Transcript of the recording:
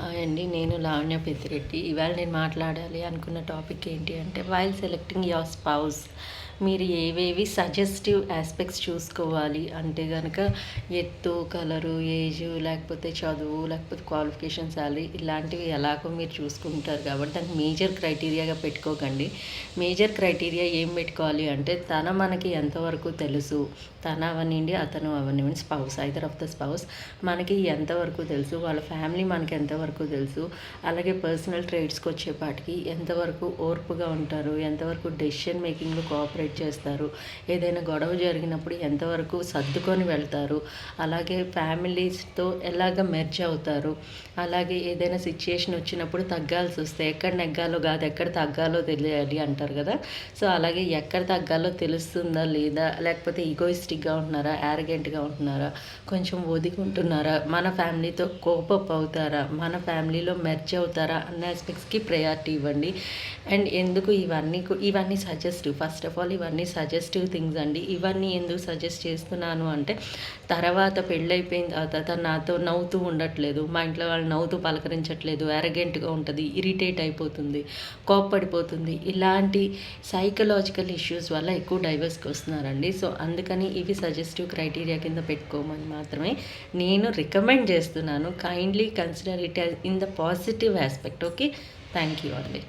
Hi అండి. నేను లావణ్య పెద్దిరెడ్డి. ఇవాళ నేను మాట్లాడాలి అనుకున్న టాపిక్ ఏంటి అంటే, వైల్ సెలెక్టింగ్ యువర్ స్పౌస్ మీరు ఏవేవి సజెస్టివ్ ఆస్పెక్ట్స్ చూసుకోవాలి అంటే గనక ఎత్తు, కలరు, ఏజు, లేకపోతే చదువు, లేకపోతే క్వాలిఫికేషన్, శాలరీ ఇలాంటివి ఎలాగో మీరు చూసుకుంటారు కాబట్టి దానికి మేజర్ క్రైటీరియాగా పెట్టుకోకండి. మేజర్ క్రైటీరియా ఏం పెట్టుకోవాలి అంటే, మనకి ఎంతవరకు తెలుసు, తన అవనివ్వండి అతను అవనివ్వండి, spouse either of the spouse మనకి ఎంతవరకు తెలుసు, వాళ్ళ ఫ్యామిలీ మనకి ఎంతవరకు తెలుసు, అలాగే పర్సనల్ ట్రేడ్స్కి వచ్చేపాటికి ఎంతవరకు ఓర్పుగా ఉంటారు, ఎంతవరకు డెసిషన్ మేకింగ్లో కోఆపరేట్ చేస్తారు, ఏదైనా గొడవ జరిగినప్పుడు ఎంతవరకు సర్దుకొని వెళ్తారు, అలాగే ఫ్యామిలీస్తో ఎలాగ మెర్జ్ అవుతారు, అలాగే ఏదైనా సిచ్యుయేషన్ వచ్చినప్పుడు తగ్గాల్సి వస్తే ఎక్కడ నెగ్గాలో కాదు ఎక్కడ తగ్గాలో తెలియాలి అంటారు కదా. సో అలాగే ఎక్కడ తగ్గాలో తెలుస్తుందా లేదా, లేకపోతే ఈగోయిస్టిక్గా ఉంటున్నారా, యారగెంట్గా ఉంటున్నారా, కొంచెం ఒదిగుంటున్నారా, మన ఫ్యామిలీతో కోపప్ అవుతారా, మన ఫ్యామిలీలో మెర్జ్ అవుతారా అన్న ఆస్పెక్ట్స్కి ప్రయారిటీ ఇవ్వండి. అండ్ ఎందుకు ఇవన్నీ సజెస్టివ్, ఫస్ట్ ఆఫ్ ఆల్ ఇవన్నీ సజెస్టివ్ థింగ్స్ అండి. ఇవన్నీ ఎందుకు సజెస్ట్ చేస్తున్నాను అంటే, తర్వాత పెళ్ళైపోయిన తర్వాత తను నాతో నవ్వుతూ ఉండట్లేదు, మా ఇంట్లో వాళ్ళు నవ్వుతూ పలకరించట్లేదు, యారగెంట్గా ఉంటుంది, ఇరిటేట్ అయిపోతుంది, కోప్పడిపోతుంది, ఇలాంటి సైకలాజికల్ ఇష్యూస్ వల్ల ఎక్కువ డైవర్స్కి వస్తున్నారండి. సో అందుకని ఇవి సజెస్టివ్ క్రైటీరియా కింద పెట్టుకోమని మాత్రమే నేను రికమెండ్ చేస్తున్నాను. Kindly consider it in the positive aspect. Okay, thank you అండి.